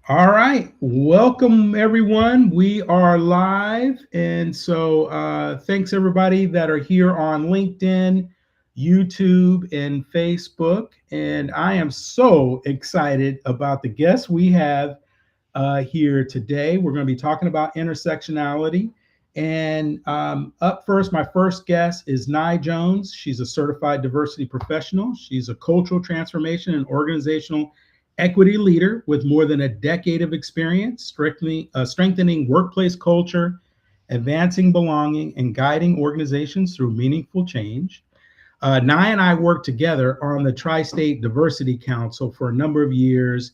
All right, welcome everyone. We are live, and so thanks everybody that are here on LinkedIn, YouTube, and Facebook. And I am so excited about the guests we have here today. We're going to be talking about intersectionality. And up first, my first guest is Nye Jones. She's a certified diversity professional. She's a cultural transformation and organizational equity leader with more than a decade of experience strengthening workplace culture, advancing belonging, and guiding organizations through meaningful change. Nye and I worked together on the Tri State Diversity Council for a number of years.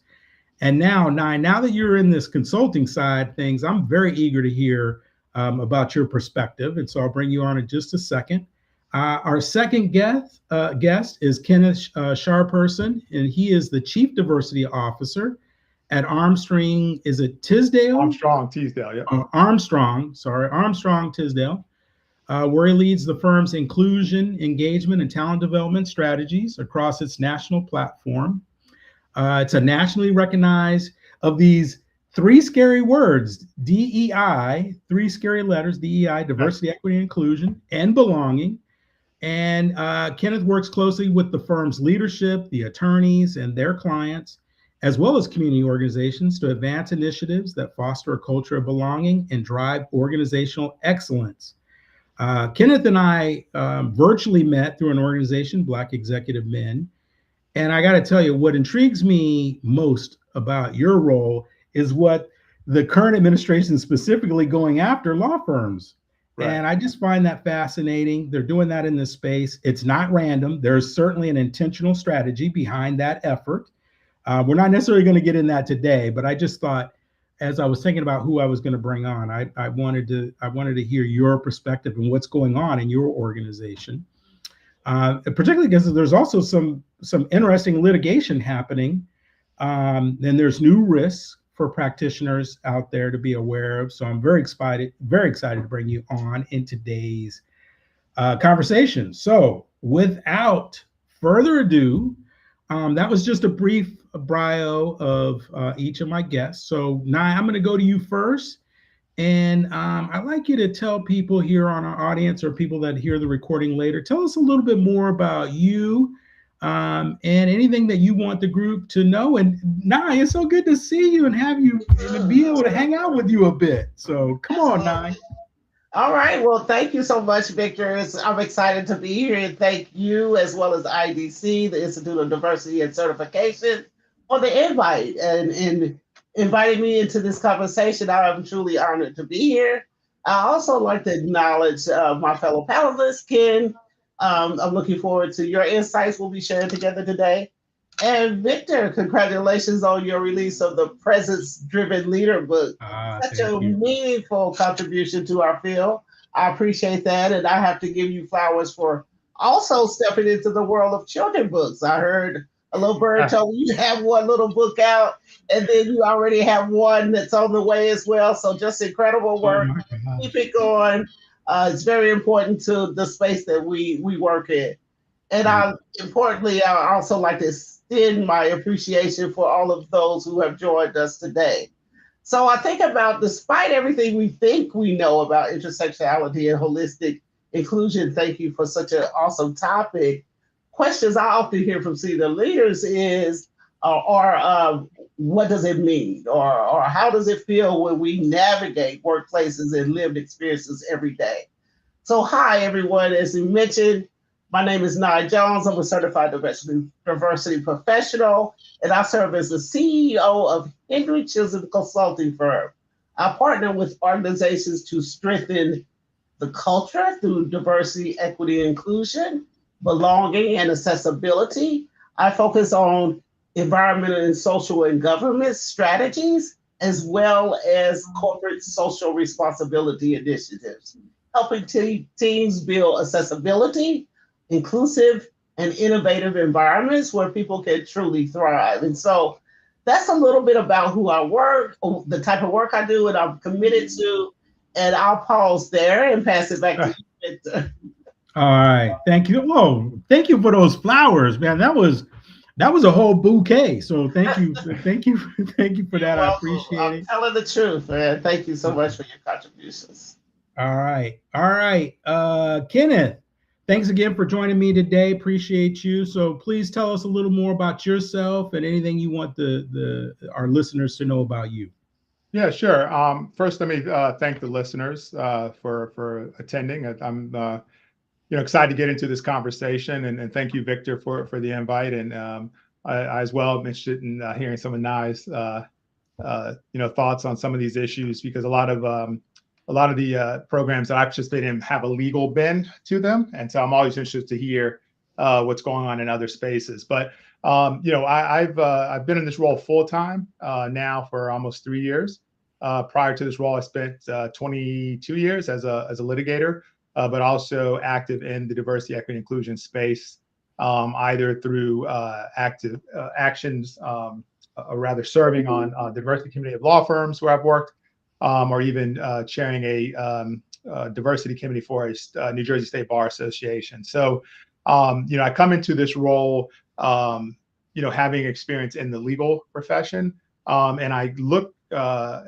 And now that you're in this consulting side of things, I'm very eager to hear about your perspective. And so I'll bring you on in just a second. Our second guest is Kenneth Sharperson, and he is the Chief Diversity Officer at Armstrong. Is it Tisdale? Armstrong Tisdale, yeah. Armstrong Tisdale, where he leads the firm's inclusion, engagement, and talent development strategies across its national platform. It's a nationally recognized of these three scary words, DEI, three scary letters, DEI, diversity, equity, inclusion, and belonging. And Kenneth works closely with the firm's leadership, the attorneys, and their clients, as well as community organizations to advance initiatives that foster a culture of belonging and drive organizational excellence. Kenneth and I virtually met through an organization, Black Executive Men. And I got to tell you, what intrigues me most about your role is what the current administration is specifically going after law firms. Right. And I just find that fascinating. They're doing that in this space. It's not random. There's certainly an intentional strategy behind that effort. We're not necessarily going to get in that today, but I just thought, as I was thinking about who I was going to bring on, I wanted to hear your perspective and what's going on in your organization. Particularly because there's also some interesting litigation happening. And there's new risks for practitioners out there to be aware of. So I'm very excited to bring you on in today's conversation. So without further ado, that was just a brief bio of each of my guests. So Nye, I'm going to go to you first. And I'd like you to tell people here on our audience or people that hear the recording later, tell us a little bit more about you and anything that you want the group to know. And Nye, it's so good to see you and have you and be able to hang out with you a bit. So come on, Nye. All right. Well, thank you so much, Victor. I'm excited to be here. And thank you, as well as IDC, the Institute of Diversity and Certification, for the invite and inviting me into this conversation. I am truly honored to be here. I also like to acknowledge my fellow panelists, Ken. I'm looking forward to your insights we'll be sharing together today. And Victor, congratulations on your release of the Presence-Driven Leader book. Such a meaningful contribution to our field. I appreciate that. And I have to give you flowers for also stepping into the world of children's books. I heard a little bird told me you have one little book out, and then you already have one that's on the way as well. So just incredible work. Keep it going. It's very important to the space that we work in. And importantly, I also like to extend my appreciation for all of those who have joined us today. So I think about, despite everything we think we know about intersectionality and holistic inclusion, thank you for such an awesome topic. Questions I often hear from senior leaders is, what does it mean? Or how does it feel when we navigate workplaces and lived experiences every day? So hi, everyone. As you mentioned, my name is Nye Jones. I'm a certified diversity professional, and I serve as the CEO of Hendry Chisholm Consulting Firm. I partner with organizations to strengthen the culture through diversity, equity, and inclusion, belonging, and accessibility. I focus on environmental and social and government strategies, as well as corporate social responsibility initiatives, helping teams build accessibility, inclusive, and innovative environments where people can truly thrive. And so that's a little bit about who I work, the type of work I do, and I'm committed to. And I'll pause there and pass it back to you, Victor. All right. Thank you. Oh, thank you for those flowers, man. That was That was a whole bouquet. So thank you, thank you, thank you for You're that. I welcome. appreciate I'm it. telling the truth, man. Thank you so much for your contributions. All right, all right, Kenneth. Thanks again for joining me today. Appreciate you. So please tell us a little more about yourself and anything you want the our listeners to know about you. Yeah, sure. First, let me thank the listeners for attending. I'm excited to get into this conversation, and thank you, Victor, for the invite. And I as well am interested in hearing some of Nai's thoughts on some of these issues, because a lot of the programs that I participate in have a legal bend to them, and so I'm always interested to hear what's going on in other spaces. But I've been in this role full time now for almost 3 years. Prior to this role, I spent 22 years as a litigator, but also active in the diversity, equity, inclusion space, either through active actions, or rather serving on diversity committee of law firms where I've worked, or even chairing a diversity committee for a New Jersey State Bar Association. So, I come into this role, having experience in the legal profession, and I look at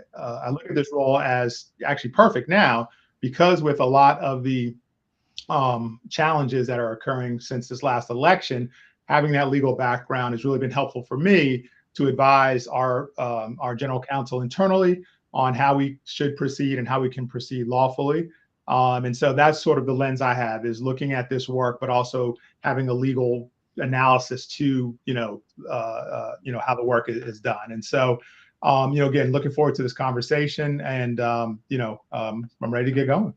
this role as actually perfect now, because with a lot of the challenges that are occurring since this last election, having that legal background has really been helpful for me to advise our general counsel internally on how we should proceed and how we can proceed lawfully. And so that's sort of the lens I have, is looking at this work, but also having a legal analysis to how the work is done. And so again, looking forward to this conversation, and I'm ready to get going.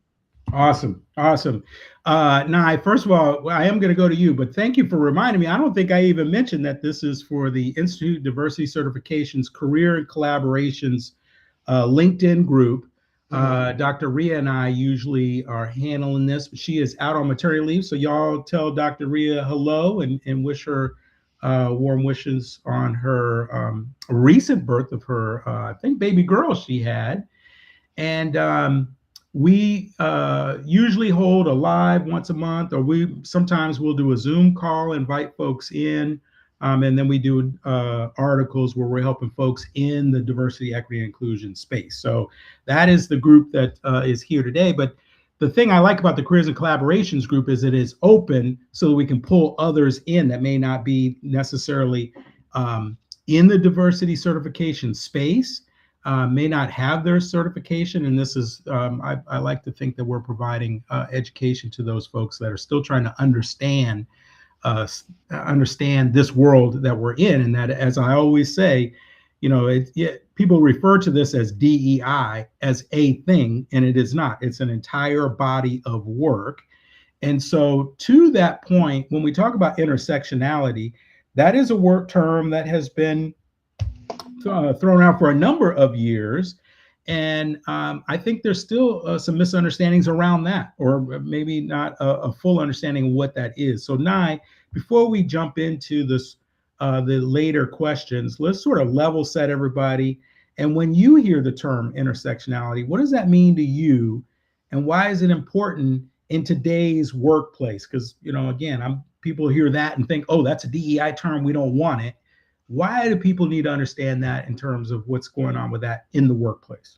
Awesome, awesome. Now, first of all, I am going to go to you, but thank you for reminding me. I don't think I even mentioned that this is for the Institute Diversity Certifications Career and Collaborations LinkedIn group. Dr. Ria and I usually are handling this, but she is out on maternity leave. So y'all tell Dr. Ria hello and wish her warm wishes on her recent birth of her, I think, baby girl she had. And we usually hold a live once a month, or sometimes we'll do a Zoom call, invite folks in, and then we do articles where we're helping folks in the diversity, equity, and inclusion space. So that is the group that is here today. But the thing I like about the Careers and Collaborations group is it is open so that we can pull others in that may not be necessarily in the diversity certification space, may not have their certification. And this is, I like to think that we're providing education to those folks that are still trying to understand this world that we're in. And that, as I always say, people refer to this as DEI as a thing, and it is not. It's an entire body of work. And so to that point, when we talk about intersectionality, that is a work term that has been thrown out for a number of years. And I think there's still some misunderstandings around that, or maybe not a full understanding of what that is. So Nai, before we jump into this, the later questions, let's sort of level set everybody. And when you hear the term intersectionality, what does that mean to you? And why is it important in today's workplace? Because, again, people hear that and think, oh, that's a DEI term, we don't want it. Why do people need to understand that in terms of what's going on with that in the workplace?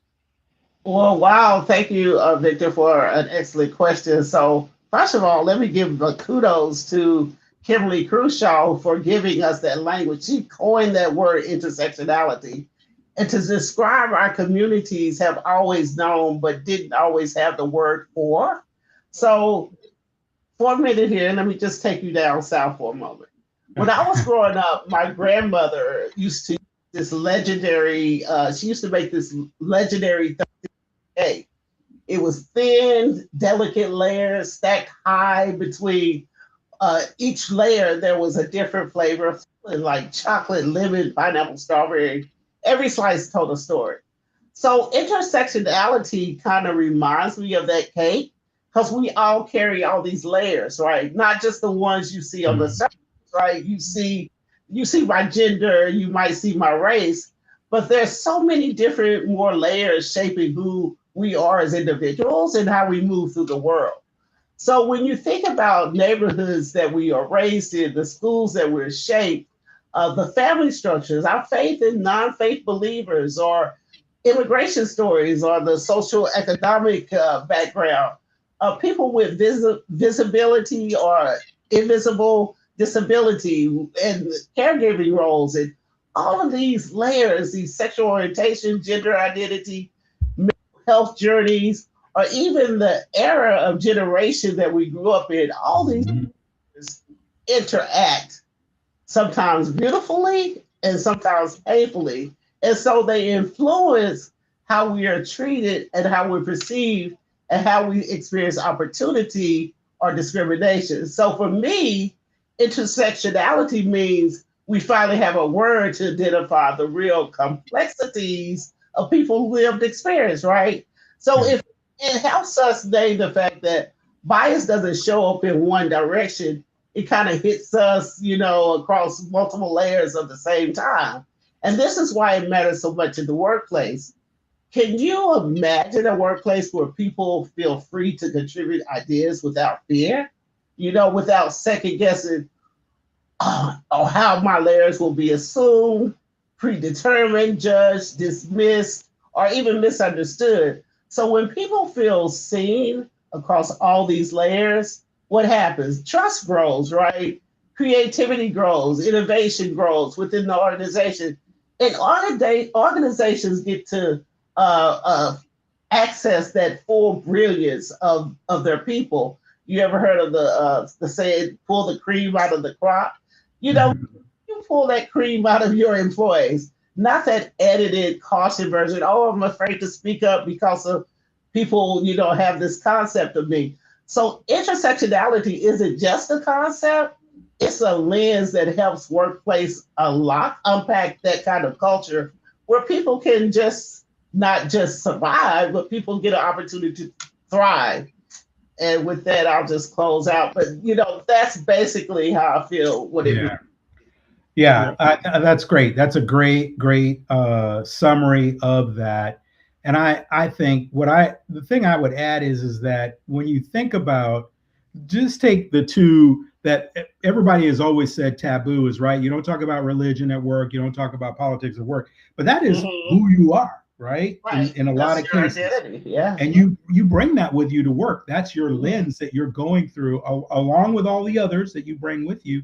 Well, wow. Thank you, Victor, for an excellent question. So, first of all, let me give kudos to Kimberly Crenshaw for giving us that language. She coined that word intersectionality. And to describe our communities have always known, but didn't always have the word for. So, for a minute here, let me just take you down south for a moment. When I was growing up, my grandmother used to this legendary, she used to make this legendary cake. It was thin, delicate layers stacked high between each layer. There was a different flavor, like chocolate, lemon, pineapple, strawberry. Every slice told a story. So intersectionality kind of reminds me of that cake, because we all carry all these layers, right? Not just the ones you see on the surface, right? You see my gender, you might see my race, but there's so many different more layers shaping who we are as individuals and how we move through the world. So when you think about neighborhoods that we are raised in, the schools that we're shaped, the family structures, our faith in non-faith believers, or immigration stories, or the social economic background, people with visibility or invisible disability, and caregiving roles, and all of these layers, these sexual orientation, gender identity, mental health journeys, or even the era of generation that we grew up in, all these interact sometimes beautifully and sometimes painfully. And so they influence how we are treated and how we're perceived and how we experience opportunity or discrimination. So for me, intersectionality means we finally have a word to identify the real complexities of people's lived experience, right? So Yeah. if it helps us name the fact that bias doesn't show up in one direction, it kind of hits us, across multiple layers at the same time. And this is why it matters so much in the workplace. Can you imagine a workplace where people feel free to contribute ideas without fear? Without second guessing, or how my layers will be assumed, predetermined, judged, dismissed, or even misunderstood. So when people feel seen across all these layers, what happens? Trust grows, right? Creativity grows, innovation grows within the organization. And organizations get to access that full brilliance of their people. You ever heard of the saying, pull the cream out of the crop? You know, Mhm. you pull that cream out of your employees, not that edited caution version. Oh, I'm afraid to speak up because of people, have this concept of me. So intersectionality isn't just a concept, it's a lens that helps workplace unpack that kind of culture where people can just not just survive, but people get an opportunity to thrive. And with that, I'll just close out. But that's basically how I feel what it means. Yeah. Yeah, Yeah. that's great. That's a great summary of that. And I think the thing I would add is that when you think about, just take the two that everybody has always said taboo is, right. You don't talk about religion at work. You don't talk about politics at work. But that is Mhm. who you are, right? Right. In a lot That's of your cases, identity. Yeah. and you bring that with you to work. That's your Mhm. lens that you're going through, along with all the others that you bring with you.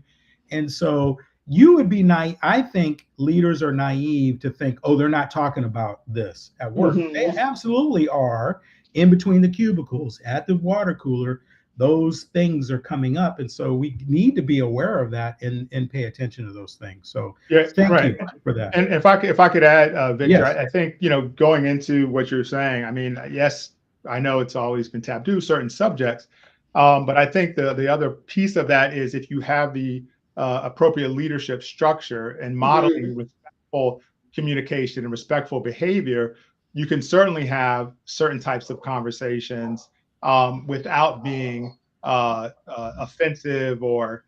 And so you would be naive. I think leaders are naive to think, oh, they're not talking about this at work. They Mhm. absolutely are. In between the cubicles, at the water cooler, those things are coming up. And so we need to be aware of that and pay attention to those things. So Yeah, thank right. you for that. And if I could add, Victor, Yes. I think, going into what you're saying, I mean, yes, I know it's always been taboo, certain subjects, but I think the other piece of that is if you have the appropriate leadership structure and modeling Mhm. respectful communication and respectful behavior, you can certainly have certain types of conversations without being offensive or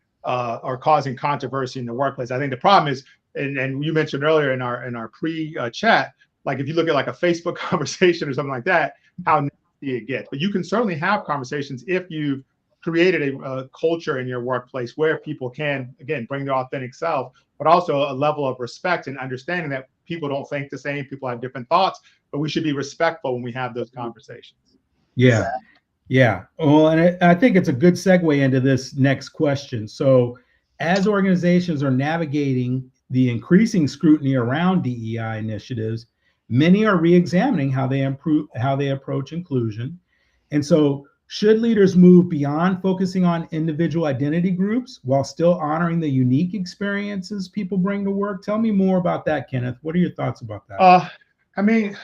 causing controversy in the workplace. I think the problem is, and you mentioned earlier in our pre chat, like if you look at like a Facebook conversation or something like that, how nasty it gets. But you can certainly have conversations if you've created a culture in your workplace where people can, again, bring their authentic self, but also a level of respect and understanding that people don't think the same, people have different thoughts, but we should be respectful when we have those conversations. Yeah. Exactly. Yeah. Well, and I think it's a good segue into this next question. So, as organizations are navigating the increasing scrutiny around DEI initiatives, many are re-examining how they approach inclusion. And so, should leaders move beyond focusing on individual identity groups while still honoring the unique experiences people bring to work? Tell me more about that, Kenneth. What are your thoughts about that? I mean,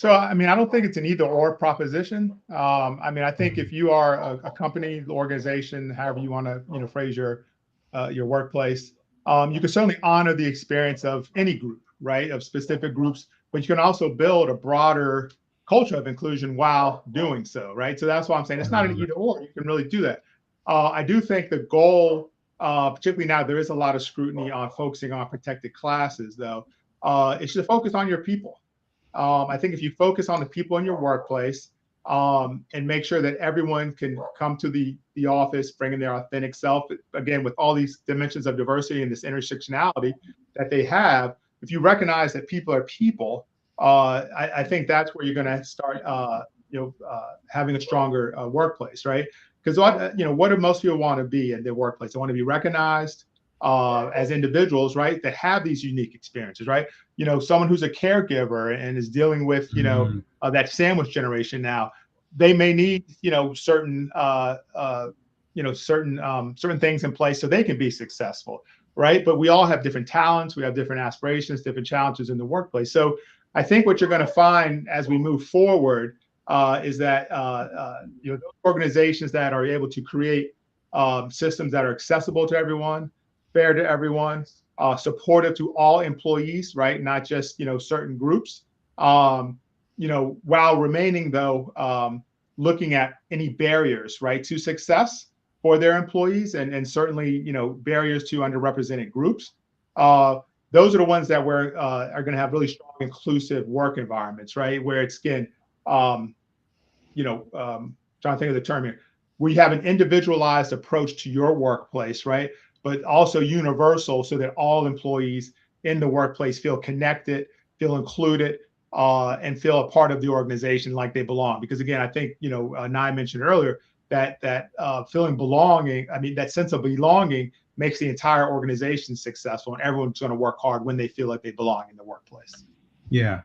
I don't think it's an either or proposition. I mean, I think if you are a company, organization, however you want to, phrase your workplace, you can certainly honor the experience of any group, right, of specific groups, but you can also build a broader culture of inclusion while doing so, right? So that's why I'm saying it's not an either or. You can really do that. I do think the goal, particularly now, there is a lot of scrutiny on focusing on protected classes, though. It's to focus on your people. I think if you focus on the people in your workplace, and make sure that everyone can come to the office, bringing their authentic self, again, with all these dimensions of diversity and this intersectionality that they have. If you recognize that people are people, I think that's where you're going to start, having a stronger workplace, right? Because what do most people want to be in their workplace? They want to be recognized as individuals, right? That have these unique experiences, right? Someone who's a caregiver and is dealing with, that sandwich generation now, they may need, certain things in place so they can be successful, right? But we all have different talents, we have different aspirations, different challenges in the workplace. So I think what you're going to find as we move forward is that those organizations that are able to create systems that are accessible to everyone, fair to everyone, supportive to all employees, right? Not just certain groups. While remaining though, looking at any barriers, right, to success for their employees, and certainly barriers to underrepresented groups. Those are the ones that are going to have really strong inclusive work environments, right? Where it's again, trying to think of the term here. We have an individualized approach to your workplace, right? But also universal, so that all employees in the workplace feel connected, feel included, and feel a part of the organization like they belong. Because again, I think Nye mentioned earlier that feeling belonging. I mean, that sense of belonging makes the entire organization successful, and everyone's going to work hard when they feel like they belong in the workplace. Yeah,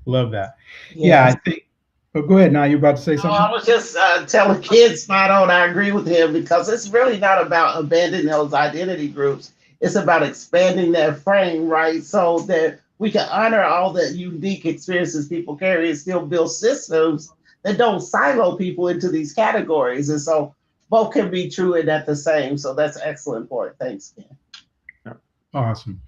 love that. Yeah, I think. Oh, go ahead. Now you're about to say something. I was just telling kids, spot on. I agree with him, because it's really not about abandoning those identity groups. It's about expanding that frame, right? So that we can honor all the unique experiences people carry and still build systems that don't silo people into these categories. And so both can be true and at the same. So that's an excellent point. Thanks, Ken. Awesome.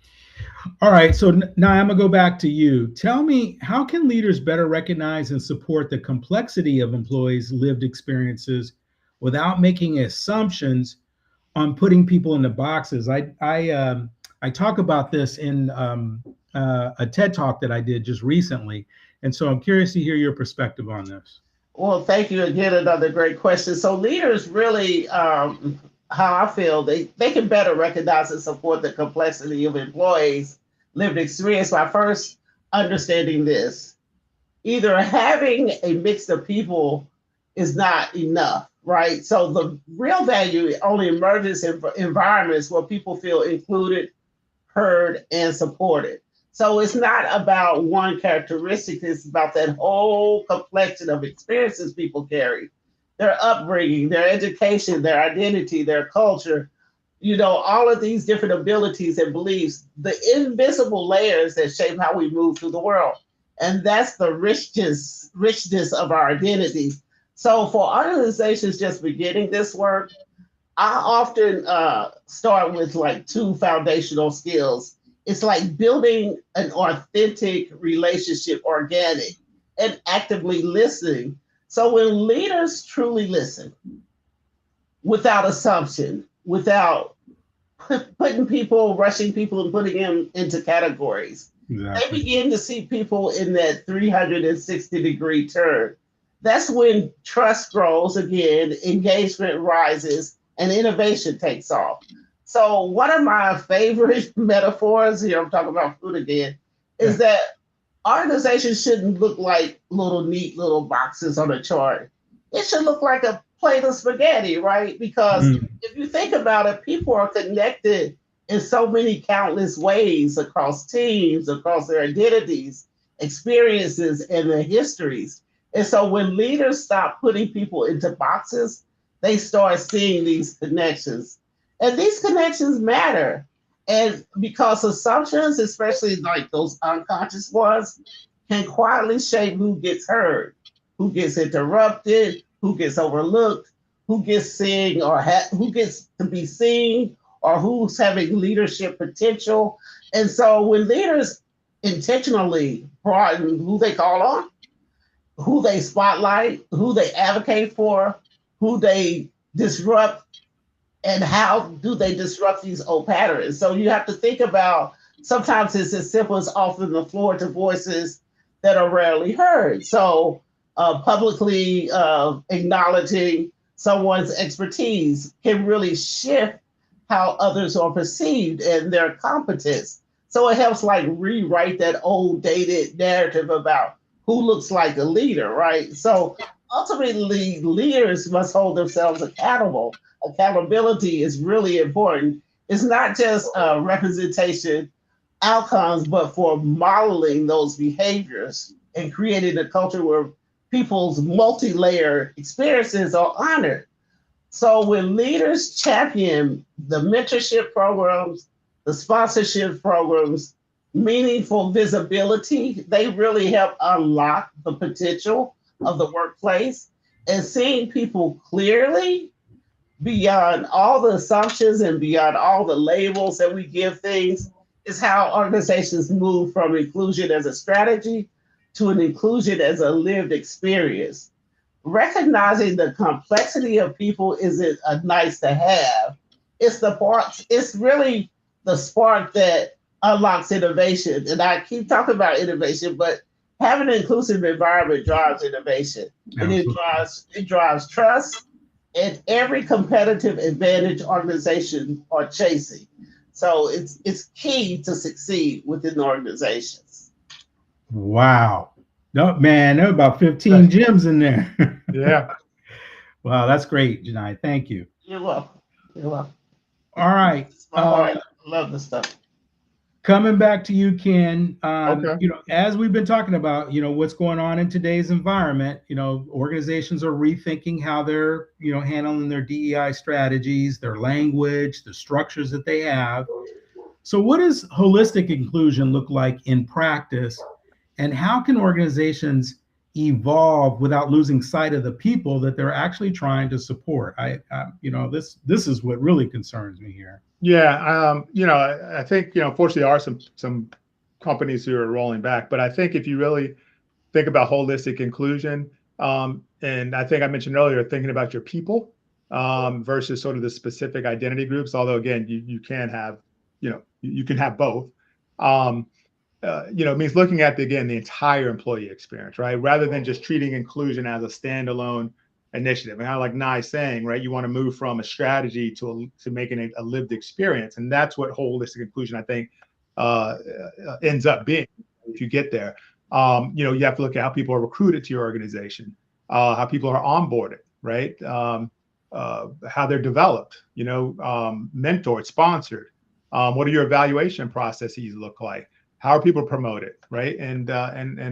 All right, so now I'm gonna go back to you. Tell me, how can leaders better recognize and support the complexity of employees' lived experiences without making assumptions on putting people into boxes? I talk about this in a TED Talk that I did just recently, and so I'm curious to hear your perspective on this. Well, thank you again. Another great question. So leaders really, how I feel, they can better recognize and support the complexity of employees' lived experience by first understanding this. Either having a mix of people is not enough, right? So the real value only emerges in environments where people feel included, heard, and supported. So it's not about one characteristic, it's about that whole complexion of experiences people carry, their upbringing, their education, their identity, their culture, all of these different abilities and beliefs, the invisible layers that shape how we move through the world. And that's the richness of our identity. So for organizations just beginning this work, I often start with like two foundational skills. It's like building an authentic relationship, organic, and actively listening. So when leaders truly listen, without assumption, without rushing people and putting them into categories, They begin to see people in that 360-degree turn. That's when trust grows again, engagement rises, and innovation takes off. So one of my favorite metaphors here, I'm talking about food again, is that organizations shouldn't look like neat little boxes on a chart. It should look like a plate of spaghetti, right? Because if you think about it, people are connected in so many countless ways across teams, across their identities, experiences, and their histories. And so when leaders stop putting people into boxes, they start seeing these connections. And these connections matter. And because assumptions, especially like those unconscious ones, can quietly shape who gets heard, who gets interrupted, who gets overlooked, who gets seen or who gets to be seen, or who's having leadership potential. And so when leaders intentionally broaden who they call on, who they spotlight, who they advocate for, who they disrupt, and how do they disrupt these old patterns? So you have to think about, sometimes it's as simple as offering the floor to voices that are rarely heard. So publicly acknowledging someone's expertise can really shift how others are perceived and their competence. So it helps like rewrite that old dated narrative about who looks like a leader, right? So ultimately, leaders must hold themselves accountable. Accountability is really important. It's not just representation outcomes, but for modeling those behaviors and creating a culture where people's multi-layer experiences are honored. So when leaders champion the mentorship programs, the sponsorship programs, meaningful visibility, they really help unlock the potential of the workplace, and seeing people clearly beyond all the assumptions and beyond all the labels that we give things is how organizations move from inclusion as a strategy to an inclusion as a lived experience. Recognizing the complexity of people isn't a nice to have. It's the part, it's really the spark that unlocks innovation. And I keep talking about innovation, but having an inclusive environment drives innovation. And Absolutely. it drives trust and every competitive advantage organization are chasing. So it's key to succeed within organizations. Wow. No, man, there were about 15 gems in there. Yeah. Wow, that's great, Janai. Thank you. You're welcome. You're welcome. All right. It's my heart. I love this stuff. Coming back to you, Ken, Okay. as we've been talking about, what's going on in today's environment, organizations are rethinking how they're, handling their DEI strategies, their language, the structures that they have. So what does holistic inclusion look like in practice? And how can organizations evolve without losing sight of the people that they're actually trying to support? This is what really concerns me here. Yeah, I think, unfortunately, there are some companies who are rolling back, but I think if you really think about holistic inclusion, and I think I mentioned earlier, thinking about your people versus sort of the specific identity groups, although again, you can have, you can have both. It means looking at the entire employee experience, right? Rather than just treating inclusion as a standalone initiative. And kind of like Nye saying, right, you want to move from a strategy to making a lived experience. And that's what holistic inclusion, I think, ends up being if you get there. You have to look at how people are recruited to your organization, how people are onboarded, right? How they're developed, mentored, sponsored. What are your evaluation processes look like? How are people promoted, right? And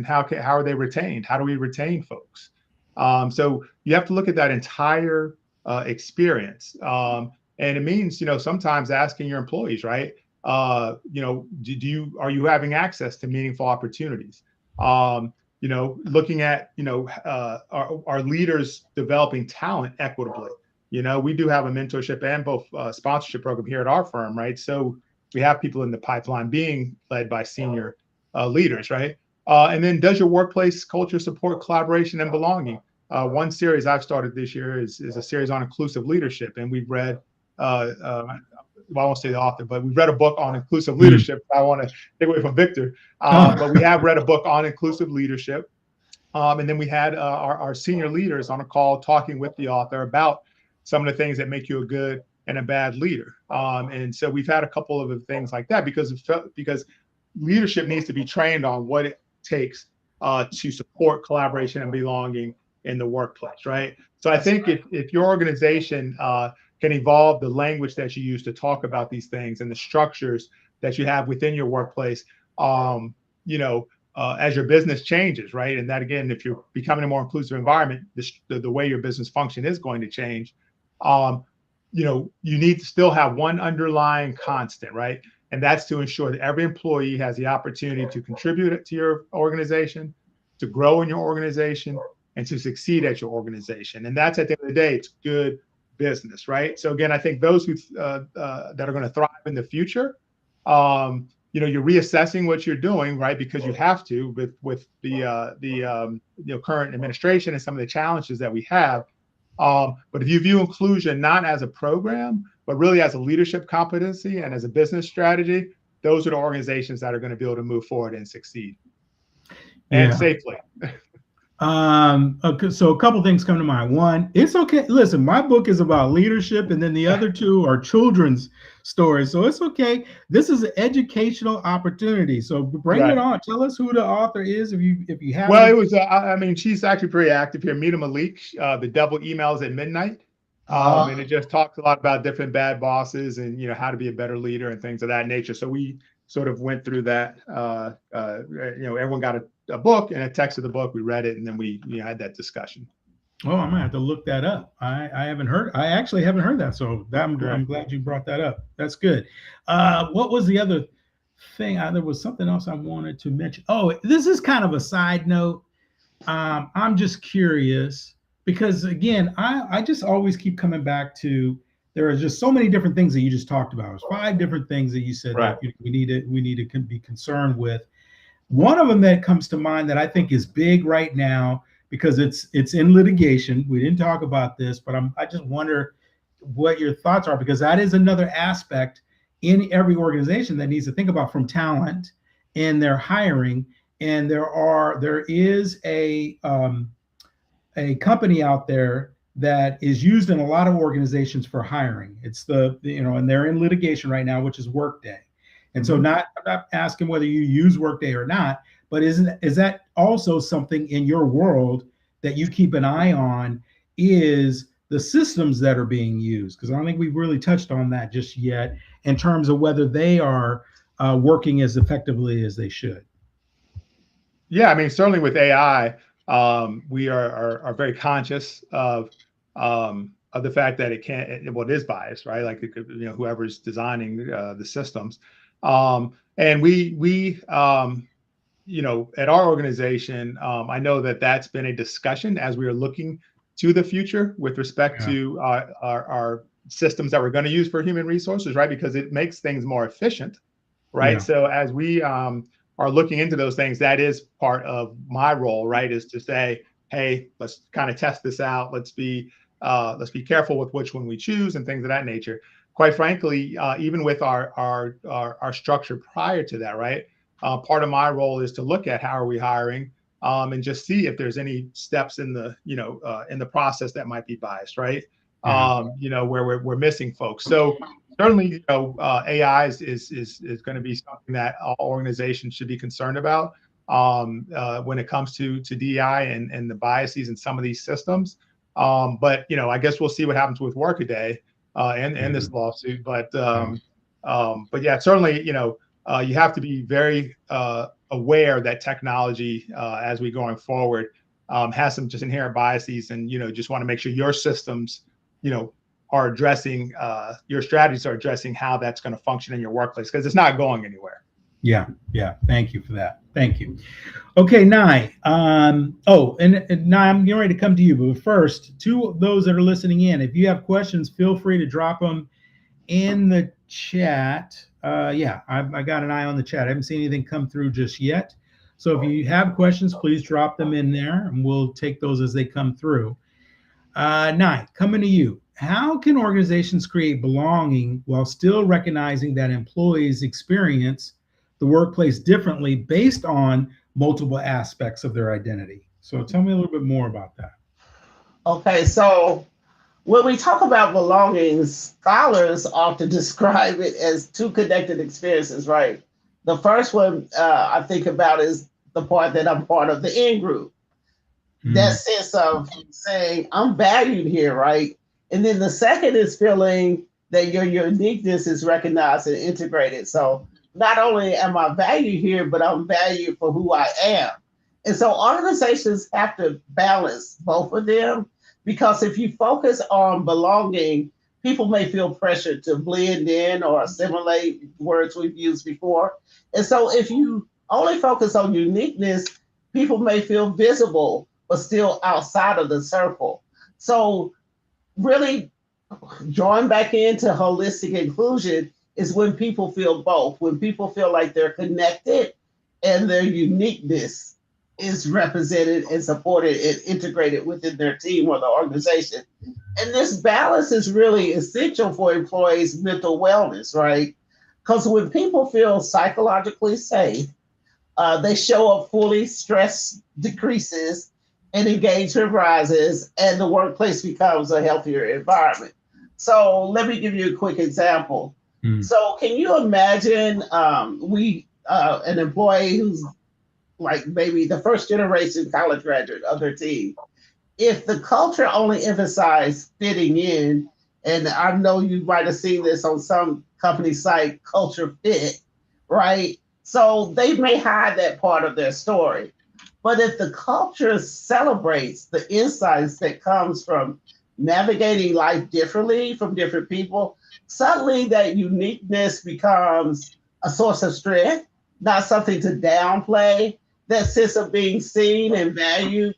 how are they retained? How do we retain folks? So you have to look at that entire experience, and it means sometimes asking your employees, right? Are you having access to meaningful opportunities? Looking at are leaders developing talent equitably? We do have a mentorship and both sponsorship program here at our firm, right? So we have people in the pipeline being led by senior leaders, right? And then does your workplace culture support collaboration and belonging? One series I've started this year is a series on inclusive leadership. And we've read, I won't say the author, but we've read a book on inclusive leadership. I want to take away from Victor, but we have read a book on inclusive leadership. And then we had our senior leaders on a call talking with the author about some of the things that make you a good and a bad leader. And so we've had a couple of things like that because leadership needs to be trained on what it takes to support collaboration and belonging in the workplace, right? So I think if your organization can evolve the language that you use to talk about these things and the structures that you have within your workplace, as your business changes, right? And that, again, if you're becoming a more inclusive environment, the way your business function is going to change. You need to still have one underlying constant, right? And that's to ensure that every employee has the opportunity to contribute to your organization, to grow in your organization, and to succeed at your organization. And that's, at the end of the day, it's good business, right? So again, I think those who that are going to thrive in the future, you're reassessing what you're doing, right? Because you have to with the current administration and some of the challenges that we have. But if you view inclusion not as a program, but really as a leadership competency and as a business strategy, those are the organizations that are going to be able to move forward and succeed and safely. Okay, so a couple things come to mind. One, it's okay. Listen, my book is about leadership, and then the other two are children's stories. So it's okay. This is an educational opportunity. So bring it Right. on. Tell us who the author is, if you have Well, it any. was, I mean, she's actually pretty active here. Mita Malik, The Devil Emails at Midnight. And it just talks a lot about different bad bosses and, how to be a better leader and things of that nature. So we sort of went through that. Everyone got a book and a text of the book. We read it, and then we had that discussion. Oh, I'm gonna have to look that up. I haven't heard. I actually haven't heard that. So I'm Right. glad you brought that up. That's good. What was the other thing? There was something else I wanted to mention. Oh, this is kind of a side note. I'm just curious because again, I just always keep coming back to there are just so many different things that you just talked about. There's 5 different things that you said Right. that we need to be concerned with. One of them that comes to mind that I think is big right now because it's in litigation. We didn't talk about this, but I just wonder what your thoughts are because that is another aspect in every organization that needs to think about from talent in their hiring. And there is a company out there that is used in a lot of organizations for hiring. It's and they're in litigation right now, which is Workday. And so I'm not asking whether you use Workday or not, but is that also something in your world that you keep an eye on is the systems that are being used? Because I don't think we've really touched on that just yet in terms of whether they are working as effectively as they should. Yeah, I mean, certainly with AI, we are very conscious of the fact that it is biased, right? Like whoever's designing the systems, and we at our organization, I know that that's been a discussion as we are looking to the future with respect to our systems that we're going to use for human resources, right? Because it makes things more efficient, right? Yeah. So as we are looking into those things, that is part of my role, right? Is to say, hey, let's kind of test this out. Let's be careful with which one we choose and things of that nature. Quite frankly, even with our structure prior to that, right? Part of my role is to look at how are we hiring and just see if there's any steps in the in the process that might be biased, right? Where we're missing folks. So certainly, AI is going to be something that all organizations should be concerned about when it comes to DEI and the biases in some of these systems. But I guess we'll see what happens with Workaday and this lawsuit. But yeah, certainly, you have to be very aware that technology, as we going forward, has some just inherent biases, and just want to make sure your systems, are addressing your strategies are addressing how that's going to function in your workplace because it's not going anywhere. Yeah. Thank you for that. Thank you. Okay, Nye. And Nye, I'm getting ready to come to you, but first, to those that are listening in, if you have questions, feel free to drop them in the chat. I got an eye on the chat. I haven't seen anything come through just yet. So if you have questions, please drop them in there, and we'll take those as they come through. Nye, coming to you. How can organizations create belonging while still recognizing that employees experience the workplace differently based on multiple aspects of their identity? So tell me a little bit more about that. Okay, so when we talk about belonging, scholars often describe it as 2 connected experiences, right? The first one I think about is the part that I'm part of the in-group. That sense of saying, I'm valued here, right? And then the second is feeling that your uniqueness is recognized and integrated. So not only am I valued here, but I'm valued for who I am. And so organizations have to balance both of them, because if you focus on belonging, people may feel pressured to blend in or assimilate, words we've used before. And so if you only focus on uniqueness, people may feel visible, but still outside of the circle. So really drawing back into holistic inclusion is when people feel both, when people feel like they're connected and their uniqueness is represented and supported and integrated within their team or the organization. And this balance is really essential for employees' mental wellness, right? Because when people feel psychologically safe, they show up fully, stress decreases, and engagement rises, and the workplace becomes a healthier environment. So let me give you a quick example. Mm. So can you imagine an employee who's like maybe the first generation college graduate of their team? If the culture only emphasized fitting in, and I know you might have seen this on some company site, culture fit, right? So they may hide that part of their story. But if the culture celebrates the insights that comes from navigating life differently from different people, suddenly that uniqueness becomes a source of strength, not something to downplay. That sense of being seen and valued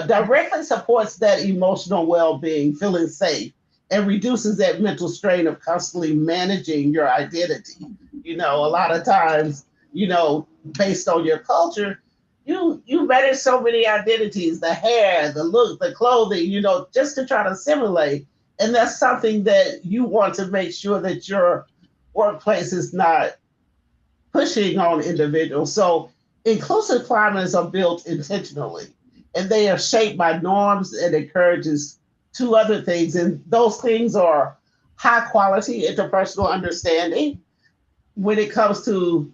directly supports that emotional well-being, feeling safe, and reduces that mental strain of constantly managing your identity. You know, a lot of times, you know, based on your culture, you manage so many identities, the hair, the look, the clothing, you know, just to try to assimilate. And that's something that you want to make sure that your workplace is not pushing on individuals. So inclusive climates are built intentionally, and they are shaped by norms and encourages two other things. And those things are high quality interpersonal understanding. When it comes to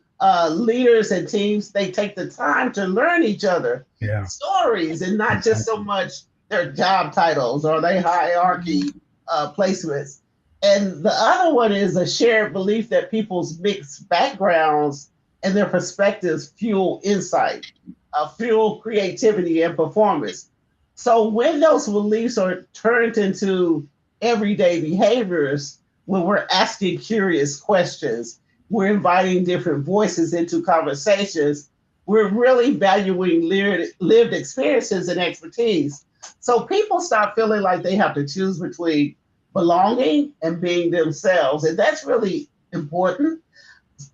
leaders and teams, they take the time to learn each other Yeah. stories and not just so much their job titles or their hierarchy placements. And the other one is a shared belief that people's mixed backgrounds and their perspectives fuel insight, fuel creativity and performance. So when those beliefs are turned into everyday behaviors, when we're asking curious questions, we're inviting different voices into conversations, we're really valuing lived experiences and expertise. So people start feeling like they have to choose between belonging and being themselves. And that's really important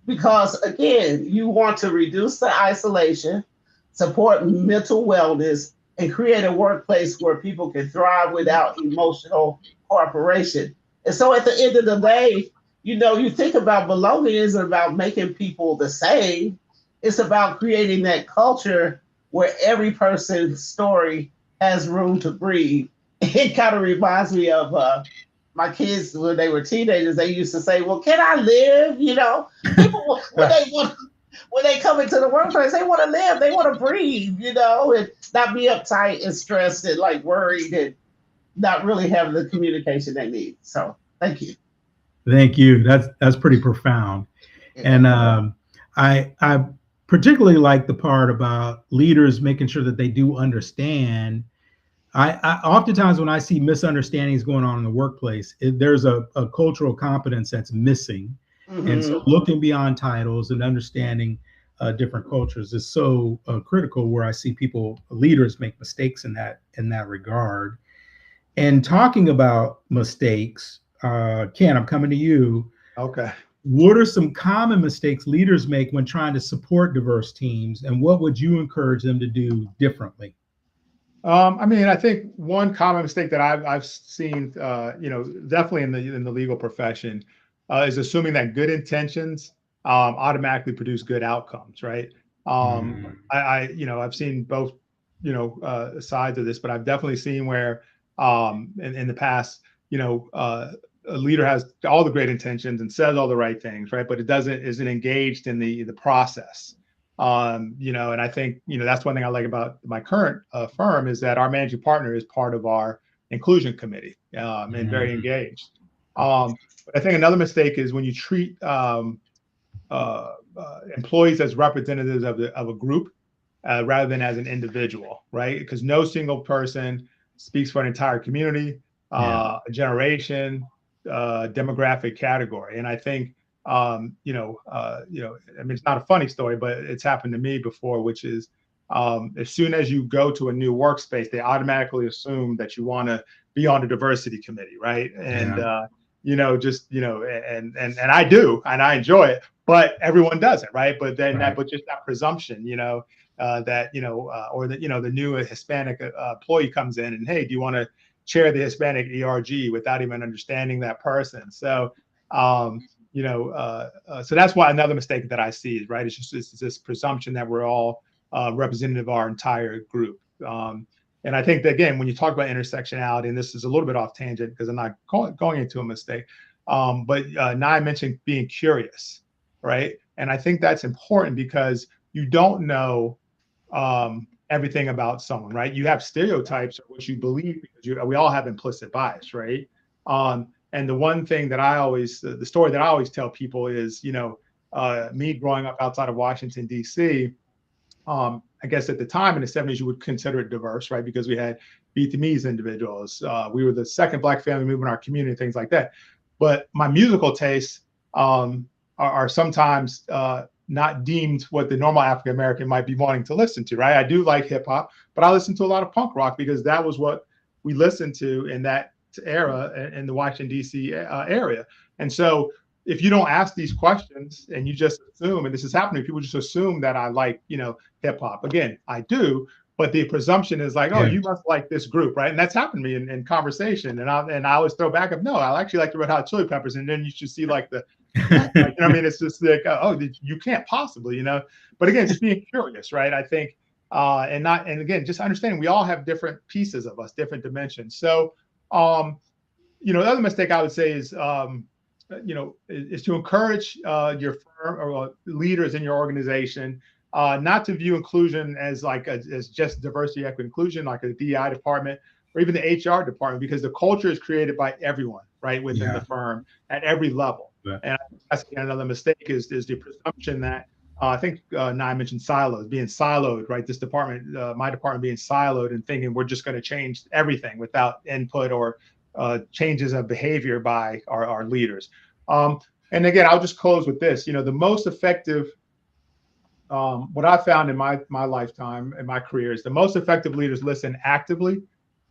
because, again, you want to reduce the isolation, support mental wellness, and create a workplace where people can thrive without emotional cooperation. And so at the end of the day, you know, you think about belonging isn't about making people the same. It's about creating that culture where every person's story has room to breathe. It kind of reminds me of my kids when they were teenagers. They used to say, "Well, can I live?" You know, people when they come into the workplace, they want to live, they want to breathe, you know, and not be uptight and stressed and like worried and not really having the communication they need. So, thank you. Thank you. That's pretty profound. Yeah. And I particularly like the part about leaders making sure that they do understand. I oftentimes when I see misunderstandings going on in the workplace, there's a cultural competence that's missing. And so Mm-hmm. looking beyond titles and understanding different cultures is so critical, where I see leaders make mistakes in that regard. And talking about mistakes, Ken, I'm coming to you. Okay. What are some common mistakes leaders make when trying to support diverse teams, and what would you encourage them to do differently? I mean, I think one common mistake that I've seen, you know, definitely in the legal profession, is assuming that good intentions automatically produce good outcomes, right? Mm, You know, I've seen both, you know, sides of this, but I've definitely seen where, in the past, you know, a leader has all the great intentions and says all the right things, right? But it isn't engaged in the process. You know, and I think, you know, that's one thing I like about my current firm is that our managing partner is part of our inclusion committee, and very mm, engaged. But I think another mistake is when you treat employees as representatives of a group rather than as an individual, right? Because no single person speaks for an entire community, yeah. a generation, demographic category. And I think, you know, I mean, it's not a funny story, but it's happened to me before, which is as soon as you go to a new workspace, they automatically assume that you want to be on the diversity committee, right? And Yeah. you know, just you know, and I do, and I enjoy it, but everyone doesn't, right? But then Right. but just that presumption, you know, that you know, or that you know, the new Hispanic employee comes in and hey, do you want to chair the Hispanic ERG without even understanding that person? So, you know, so that's why another mistake that I see is right. It's just it's this presumption that we're all representative of our entire group. And I think that, again, when you talk about intersectionality, and this is a little bit off tangent because I'm not going into a mistake, but Nye mentioned being curious, right? And I think that's important because you don't know everything about someone, right? You have stereotypes of what you believe because we all have implicit bias, right? And the one thing that the story that I always tell people is, me growing up outside of Washington, D.C., I guess at the time in the 70s, you would consider it diverse, right? Because we had Vietnamese individuals. We were the second Black family movement in our community, things like that. But my musical tastes are sometimes not deemed what the normal African American might be wanting to listen to, right? I do like hip hop, but I listen to a lot of punk rock because that was what we listened to in that era in the Washington, D.C. area. And so if you don't ask these questions and you just assume, and this is happening, people just assume that I like, hip hop. Again, I do, but the presumption is like, oh, you must like this group, right? And that's happened to me in conversation. And I always throw back up, no, I actually like the Red Hot Chili Peppers. And then you should see like it's just like, oh, you can't possibly, But again, just being curious, right? I think, and again, just understanding we all have different pieces of us, different dimensions. So, the other mistake I would say is, is to encourage your firm or leaders in your organization not to view inclusion as as just diversity, equity, inclusion, like a DEI department or even the HR department, because the culture is created by everyone, right, within the firm at every level. Yeah. And that's another mistake is the presumption that I think Nye mentioned silos, being siloed, right? This department, my department being siloed and thinking we're just going to change everything without input or changes of behavior by our leaders. And again, I'll just close with this. The most effective, what I found in my lifetime, in my career, is the most effective leaders listen actively.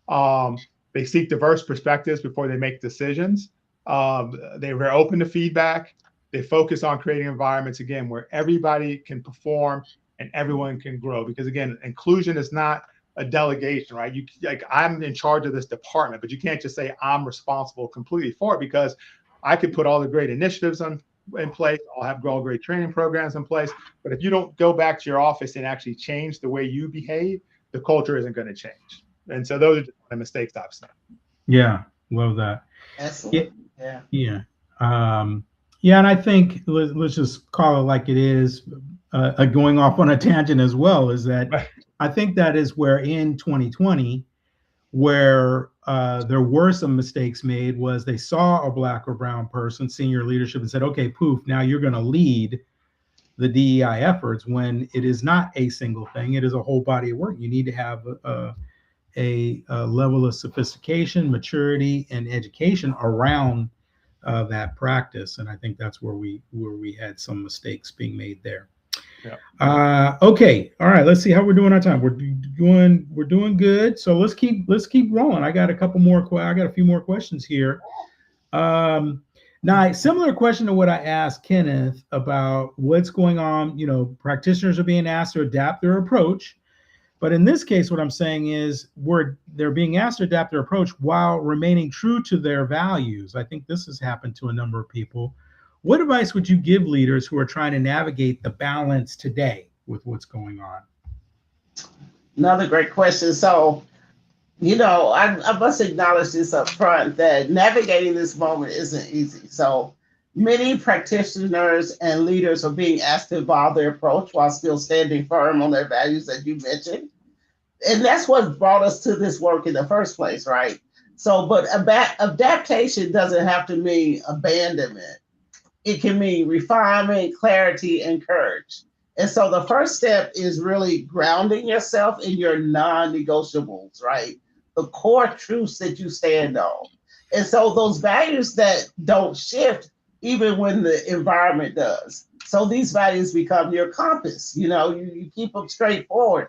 They seek diverse perspectives before they make decisions. They're open to feedback. They focus on creating environments, again, where everybody can perform and everyone can grow. Because again, inclusion is not a delegation, right? I'm in charge of this department, but you can't just say I'm responsible completely for it, because I could put all the great initiatives in place. I'll have all great training programs in place. But if you don't go back to your office and actually change the way you behave, the culture isn't going to change. And so those are just the mistakes I've seen. Yeah, love that. Excellent. Yeah. And I think let's just call it like it is. Going off on a tangent as well, is that I think that is where in 2020, where there were some mistakes made, was they saw a Black or brown person, senior leadership, and said, okay, poof, now you're going to lead the DEI efforts, when it is not a single thing. It is a whole body of work. You need to have a level of sophistication, maturity, and education around that practice. And I think that's where we had some mistakes being made there. Yeah. Okay. All right. Let's see how we're doing on time. We're doing good. So let's keep rolling. I got a few more questions here. Now, similar question to what I asked Kenneth about what's going on. Practitioners are being asked to adapt their approach. But in this case, what I'm saying is they're being asked to adapt their approach while remaining true to their values. I think this has happened to a number of people. What advice would you give leaders who are trying to navigate the balance today with what's going on? Another great question. So, I must acknowledge this up front, that navigating this moment isn't easy. So many practitioners and leaders are being asked to evolve their approach while still standing firm on their values that you mentioned. And that's what brought us to this work in the first place, right? So, but adaptation doesn't have to mean abandonment. It can mean refinement, clarity, and courage. And so the first step is really grounding yourself in your non-negotiables, right? The core truths that you stand on. And so those values that don't shift even when the environment does. So these values become your compass. You keep them straightforward.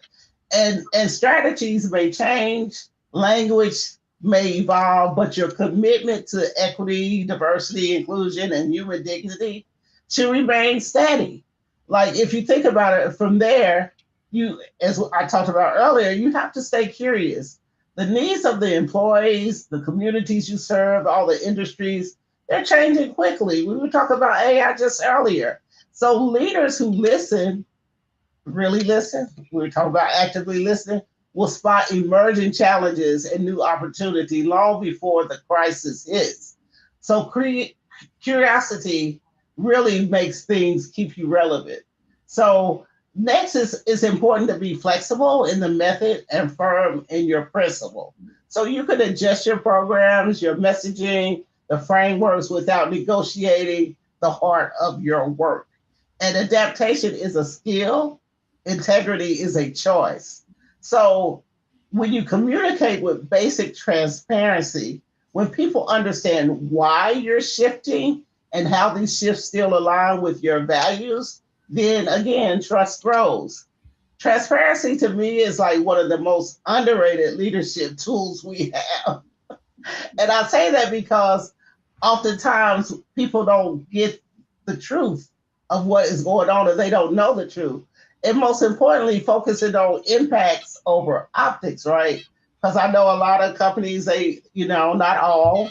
And strategies may change, language may evolve, but your commitment to equity, diversity, inclusion, and human dignity should remain steady. Like, if you think about it from there, as I talked about earlier, you have to stay curious. The needs of the employees, the communities you serve, all the industries, they're changing quickly. We were talking about AI just earlier. So leaders who listen, really listen, we were talking about actively listening, will spot emerging challenges and new opportunity long before the crisis hits. So curiosity really makes things keep you relevant. So next is it's important to be flexible in the method and firm in your principle. So you can adjust your programs, your messaging, the frameworks without negotiating the heart of your work. And adaptation is a skill, integrity is a choice. So when you communicate with basic transparency, when people understand why you're shifting and how these shifts still align with your values, then again, trust grows. Transparency to me is like one of the most underrated leadership tools we have. And I say that because oftentimes people don't get the truth of what is going on, or they don't know the truth. And most importantly, focusing on impacts over optics, right? Because I know a lot of companies, they, not all,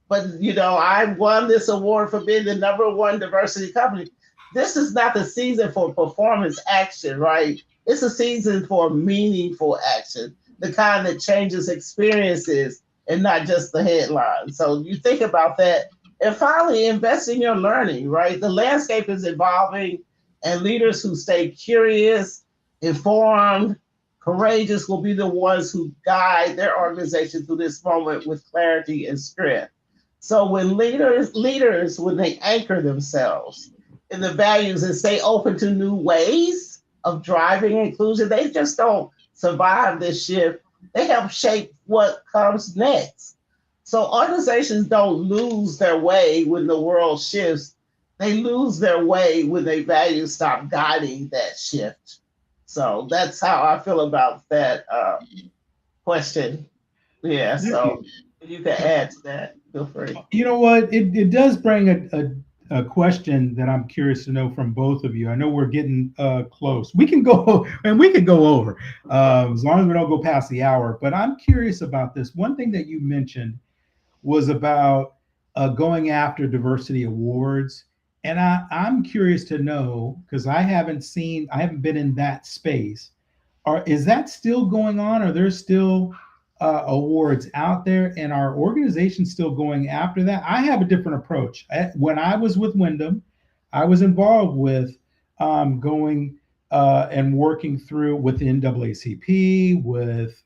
but I won this award for being the #1 diversity company. This is not the season for performance action, right? It's a season for meaningful action, the kind that changes experiences and not just the headline. So you think about that. And finally, invest in your learning, right? The landscape is evolving, and leaders who stay curious, informed, courageous will be the ones who guide their organization through this moment with clarity and strength. So when leaders, when they anchor themselves in the values and stay open to new ways of driving inclusion, they just don't survive this shift. They help shape what comes next. So organizations don't lose their way when the world shifts. They lose their way when their values stop guiding that shift. So that's how I feel about that question. Yeah, so you can add to that. Feel free. You know what? It does bring a question that I'm curious to know from both of you. I know we're getting close. We can go and we can go over as long as we don't go past the hour. But I'm curious about this. One thing that you mentioned was about going after diversity awards. And I'm curious to know, because I haven't been in that space. Is that still going on? Are there still awards out there, and our organization still going after that? I have a different approach. When I was with Wyndham, I was involved with going and working through with the NAACP, with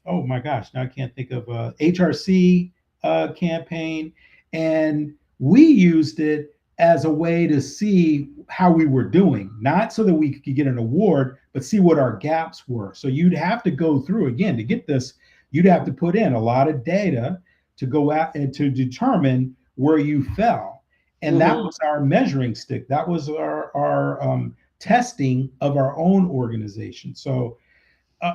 oh my gosh, now I can't think of HRC campaign, and we used it as a way to see how we were doing, not so that we could get an award, but see what our gaps were. So you'd have to go through again to get this. You'd have to put in a lot of data to go out and to determine where you fell, and that was our measuring stick. That was our testing of our own organization. So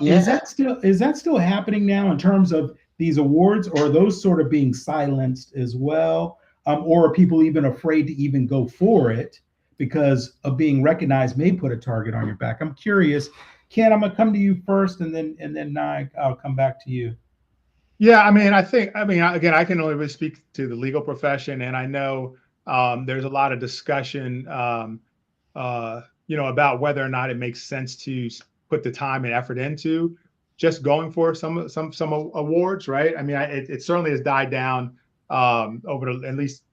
is that still happening now in terms of these awards, or are those sort of being silenced as well? Or are people even afraid to even go for it because of being recognized may put a target on your back? I'm curious. Ken, I'm gonna come to you first, and then I'll come back to you. Yeah, I mean, again, I can only really speak to the legal profession, and I know there's a lot of discussion, about whether or not it makes sense to put the time and effort into just going for some awards, right? I mean, it certainly has died down over at least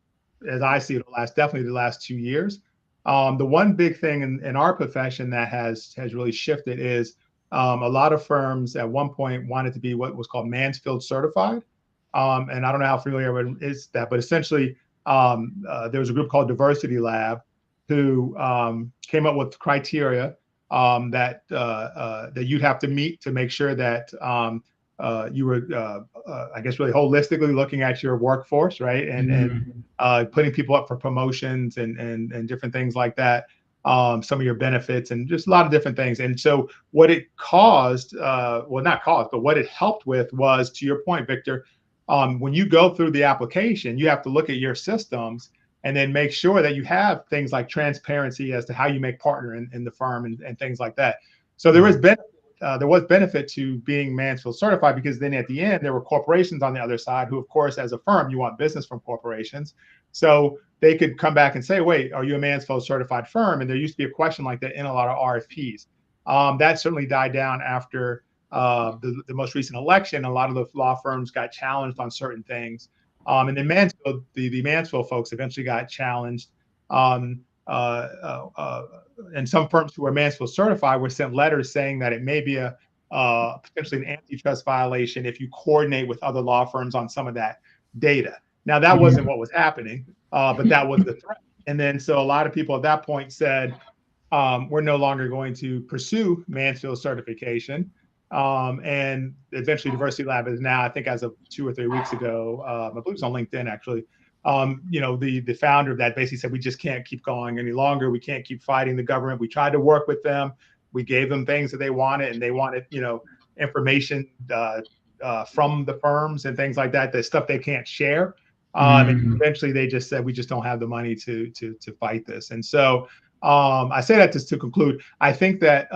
as I see it, definitely the last 2 years. The one big thing in our profession that has really shifted is a lot of firms at one point wanted to be what was called Mansfield certified. And I don't know how familiar it is that, but essentially there was a group called Diversity Lab who came up with criteria that you'd have to meet to make sure that you were, I guess, really holistically looking at your workforce, right? And putting people up for promotions and different things like that. Some of your benefits and just a lot of different things. And so what it caused, well, not caused, but what it helped with was, to your point, Victor, when you go through the application, you have to look at your systems and then make sure that you have things like transparency as to how you make partner in the firm and things like that. So there was benefit to being Mansfield certified, because then at the end, there were corporations on the other side who, of course, as a firm, you want business from corporations. So they could come back and say, wait, are you a Mansfield certified firm? And there used to be a question like that in a lot of RFPs. That certainly died down after the most recent election. A lot of the law firms got challenged on certain things. And then Mansfield, the Mansfield folks eventually got challenged. And some firms who were Mansfield certified were sent letters saying that it may be a potentially an antitrust violation if you coordinate with other law firms on some of that data. Now, that wasn't what was happening, but that was the threat. And then so a lot of people at that point said, we're no longer going to pursue Mansfield certification. And eventually Diversity Lab is now, I think as of 2 or 3 weeks ago, I believe it's on LinkedIn actually, the founder of that basically said, we just can't keep going any longer. We can't keep fighting the government. We tried to work with them. We gave them things that they wanted, and they wanted, information from the firms and things like that, the stuff they can't share. And eventually they just said, we just don't have the money to fight this. And so I say that just to conclude, I think that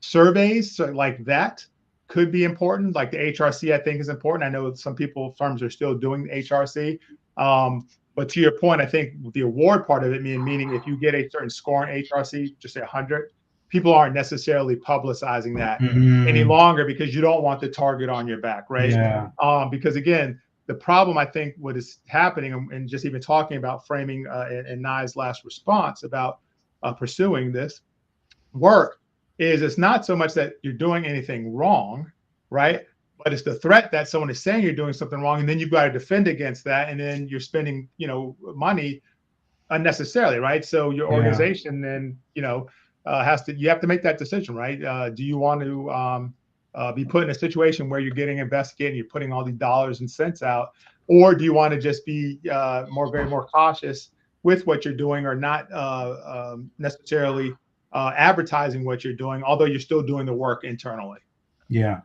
surveys like that could be important. Like the HRC, I think is important. I know some firms are still doing the HRC. But to your point, I think the award part of it, meaning if you get a certain score in HRC, just say 100, people aren't necessarily publicizing that any longer because you don't want the target on your back, right? Yeah. Because again, the problem, I think, what is happening, and just even talking about framing in Nye's last response about pursuing this work, is it's not so much that you're doing anything wrong, right? But it's the threat that someone is saying you're doing something wrong, and then you've got to defend against that, and then you're spending, money unnecessarily, right? So your organization then, you have to make that decision, right? Do you want to be put in a situation where you're getting investigated and you're putting all these dollars and cents out, or do you want to just be very more cautious with what you're doing, or not necessarily advertising what you're doing, although you're still doing the work internally? Yeah,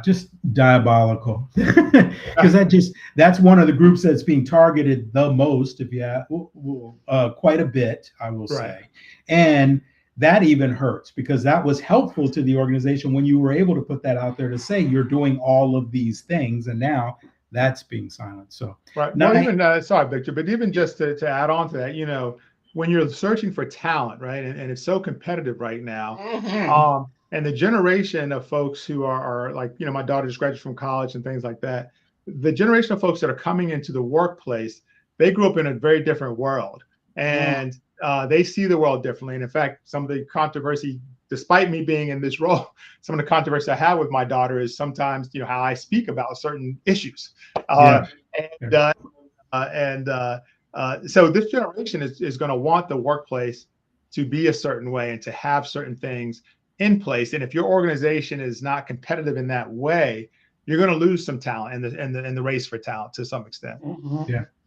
just diabolical. Because that's one of the groups that's being targeted the most, if you have quite a bit, I will say. And that even hurts because that was helpful to the organization when you were able to put that out there to say you're doing all of these things, and now that's being silenced. So Well, even sorry, Victor, but even just to add on to that, when you're searching for talent, right, and it's so competitive right now, and the generation of folks who are like, my daughter just graduated from college and things like that, the generation of folks that are coming into the workplace, they grew up in a very different world, and they see the world differently. And in fact, some of the controversy, despite me being in this role, some of the controversy I have with my daughter is sometimes, how I speak about certain issues. So this generation is going to want the workplace to be a certain way and to have certain things in place. And if your organization is not competitive in that way, you're going to lose some talent in the race for talent to some extent.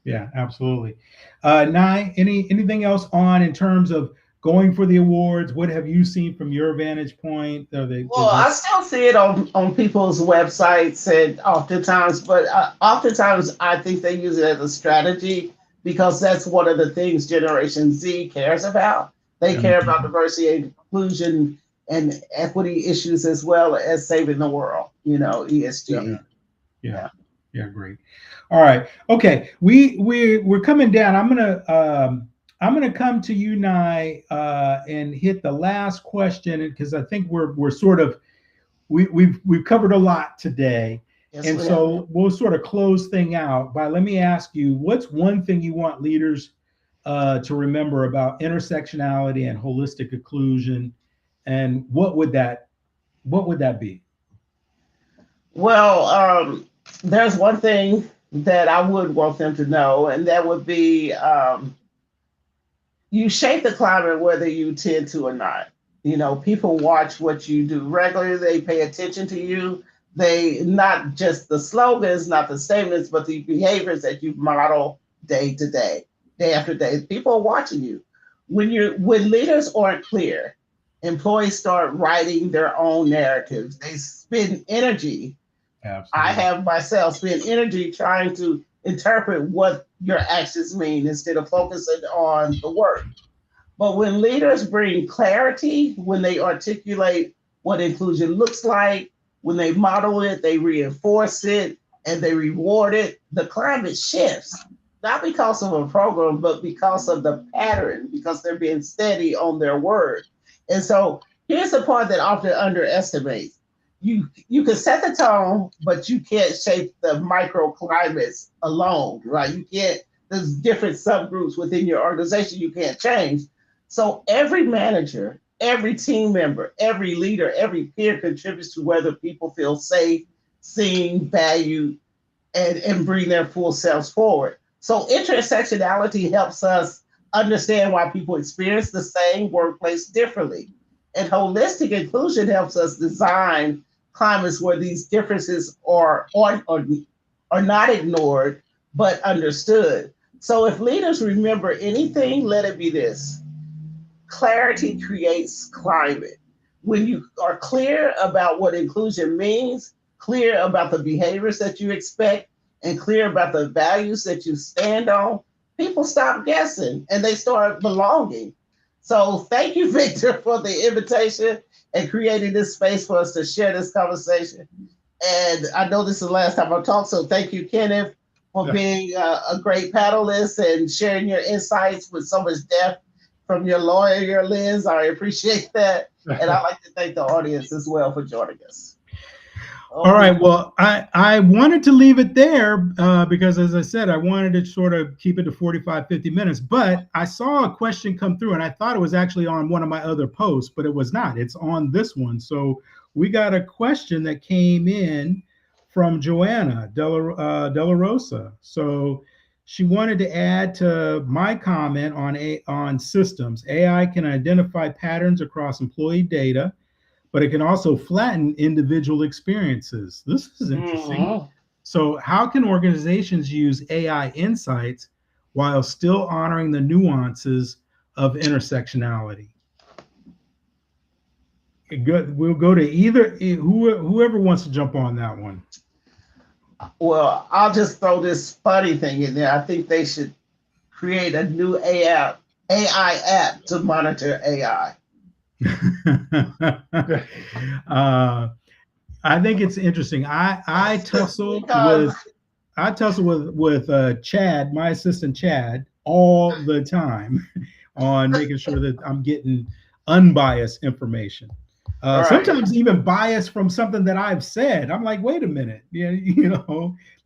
Yeah, absolutely. Nye, anything else in terms of going for the awards? What have you seen from your vantage point? I still see it on people's websites and oftentimes I think they use it as a strategy because that's one of the things Generation Z cares about. They care about diversity and inclusion and equity issues as well as saving the world, ESG. Yeah, great. All right. Okay. We're coming down. I'm gonna come to you, Nye, and hit the last question because I think we're sort of we've covered a lot today. Yes, and so we'll sort of close thing out by let me ask you, what's one thing you want leaders to remember about intersectionality and holistic inclusion, and what would that be? Well, there's one thing that I would want them to know, and that would be you shape the climate whether you tend to or not. People watch what you do regularly. They pay attention to you. They not just the slogans, not the statements, but the behaviors that you model day to day, day after day. People are watching you. When leaders aren't clear, employees start writing their own narratives. They spend energy. Absolutely. I have myself spend energy trying to interpret what your actions mean instead of focusing on the work. But when leaders bring clarity, when they articulate what inclusion looks like, when they model it, they reinforce it, and they reward it, the climate shifts, not because of a program, but because of the pattern, because they're being steady on their word. And so here's the part that often underestimates. You can set the tone, but you can't shape the microclimates alone, right? You can't, there's different subgroups within your organization you can't change. So every manager, every team member, every leader, every peer contributes to whether people feel safe, seen, valued, and bring their full selves forward. So intersectionality helps us understand why people experience the same workplace differently. And holistic inclusion helps us design climates where these differences are not ignored, but understood. So if leaders remember anything, let it be this: clarity creates climate. When you are clear about what inclusion means, clear about the behaviors that you expect, and clear about the values that you stand on, people stop guessing and they start belonging. So thank you, Victor, for the invitation and creating this space for us to share this conversation. And I know this is the last time I'll talk, so thank you, Kenneth, for being a great panelist and sharing your insights with so much depth from your lawyer, your lens. I appreciate that. And I'd like to thank the audience as well for joining us. All right. Well, I wanted to leave it there because, as I said, I wanted to sort of keep it to 45, 50 minutes. But I saw a question come through, and I thought it was actually on one of my other posts, but it was not. It's on this one. So we got a question that came in from Joanna Della Rosa. So she wanted to add to my comment on systems. AI can identify patterns across employee data, but it can also flatten individual experiences. This is interesting. Mm-hmm. So how can organizations use AI insights while still honoring the nuances of intersectionality? We'll go to whoever wants to jump on that one. Well, I'll just throw this funny thing in there. I think they should create a new AI app to monitor AI. I think it's interesting. I tussle with Chad, my assistant Chad, all the time on making sure that I'm getting unbiased information. Right. Sometimes even biased from something that I've said. I'm like, wait a minute,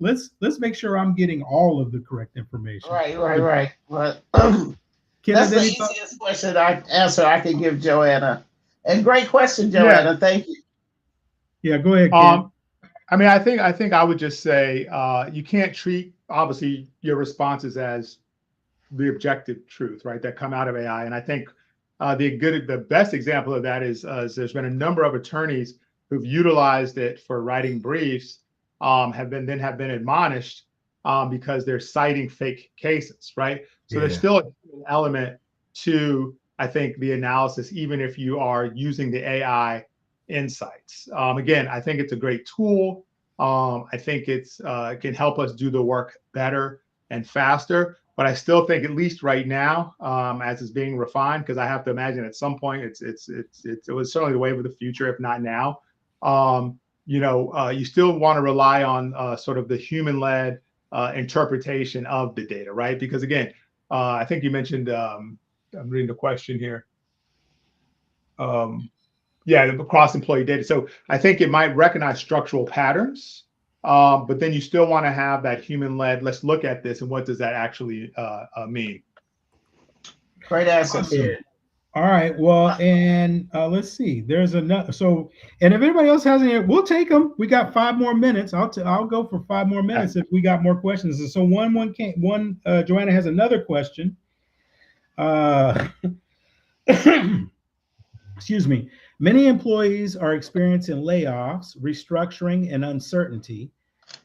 let's make sure I'm getting all of the correct information. Right. But that's the easiest question answer I can give Joanna. And great question, Joanna. Yeah. Thank you. Yeah, go ahead, Ken. I mean, I think I would just say you can't treat obviously your responses as the objective truth, right? That come out of AI, and I think the best example of that is there's been a number of attorneys who've utilized it for writing briefs, have been admonished because they're citing fake cases, right? So there's still an element to, I think, the analysis, even if you are using the AI insights. Again, I think it's a great tool. I think it can help us do the work better and faster. But I still think, at least right now, as it's being refined, because I have to imagine at some point it was certainly the wave of the future, if not now. You still want to rely on sort of the human-led interpretation of the data, right? Because again, I think you mentioned, I'm reading the question here. The cross-employee data. So I think it might recognize structural patterns, but then you still want to have that human-led, let's look at this and what does that actually mean? Great answer. Awesome. All right. Well, and let's see. There's another. So, and if anybody else has any, we'll take them. We got 5 more minutes. I'll go for 5 more minutes if we got more questions. And so Joanna has another question. Excuse me. Many employees are experiencing layoffs, restructuring, and uncertainty.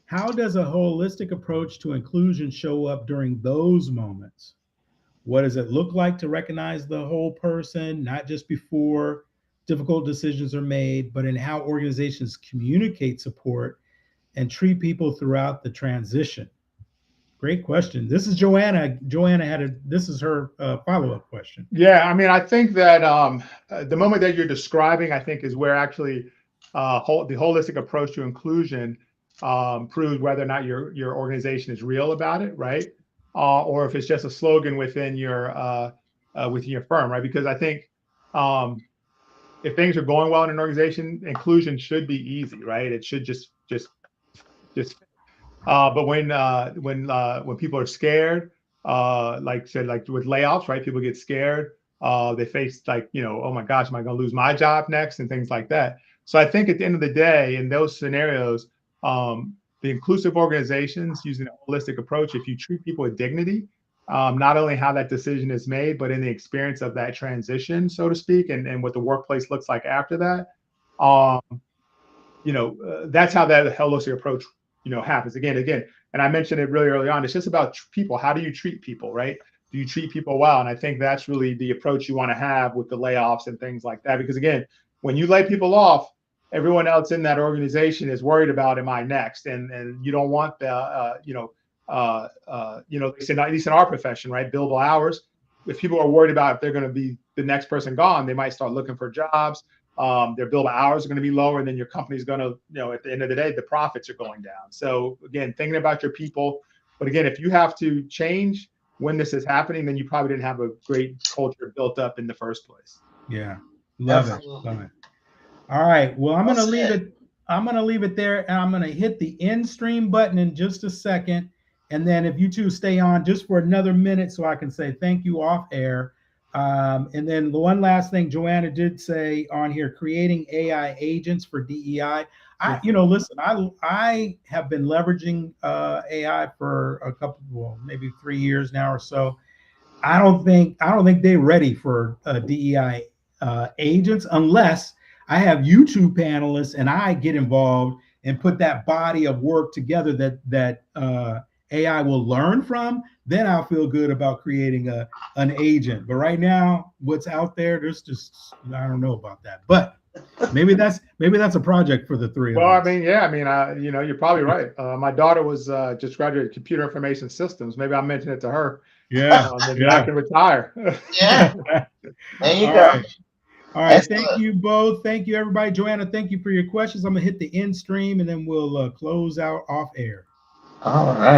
How does a holistic approach to inclusion show up during those moments? What does it look like to recognize the whole person, not just before difficult decisions are made, but in how organizations communicate support and treat people throughout the transition? Great question. This is Joanna. This is her follow-up question. Yeah, I mean, I think that the moment that you're describing, I think, is where actually the holistic approach to inclusion proves whether or not your organization is real about it, right? Or if it's just a slogan within your firm, right? Because I think if things are going well in an organization, inclusion should be easy, right? It should just. But when people are scared, like said, like with layoffs, right? People get scared. They face like, oh my gosh, am I going to lose my job next, and things like that. So I think at the end of the day, in those scenarios, the inclusive organizations using a holistic approach, if you treat people with dignity, not only how that decision is made, but in the experience of that transition, so to speak, and what the workplace looks like after that. That's how that holistic approach, happens again. And I mentioned it really early on. It's just about people. How do you treat people, right? Do you treat people well? And I think that's really the approach you want to have with the layoffs and things like that. Because again, when you lay people off, everyone else in that organization is worried about, am I next? And you don't want the, they say, at least in our profession, right? Billable hours. If people are worried about if they're going to be the next person gone, they might start looking for jobs. Their billable hours are going to be lower, and then your company's going to, at the end of the day, the profits are going down. So again, thinking about your people. But again, if you have to change when this is happening, then you probably didn't have a great culture built up in the first place. Yeah, love it. All right, well, I'm going to leave it. I'm going to leave it there, and I'm going to hit the end stream button in just a second. And then if you two stay on just for another minute so I can say thank you off air. And then the one last thing Joanna did say on here, creating AI agents for DEI. Listen, I have been leveraging AI for a couple, maybe 3 years now or so. I don't think they're ready for DEI agents unless I have YouTube panelists and I get involved and put that body of work together that AI will learn from. Then I'll feel good about creating an agent. But right now, what's out there, there's just, I don't know about that. But maybe that's a project for the three of us. You're probably right. My daughter was just graduated computer information systems. Maybe I'll mention it to her. Yeah. Maybe I can retire. Yeah. There you go. All right. Thank you both. Thank you, everybody. Joanna, thank you for your questions. I'm going to hit the end stream and then we'll close out off air. All right.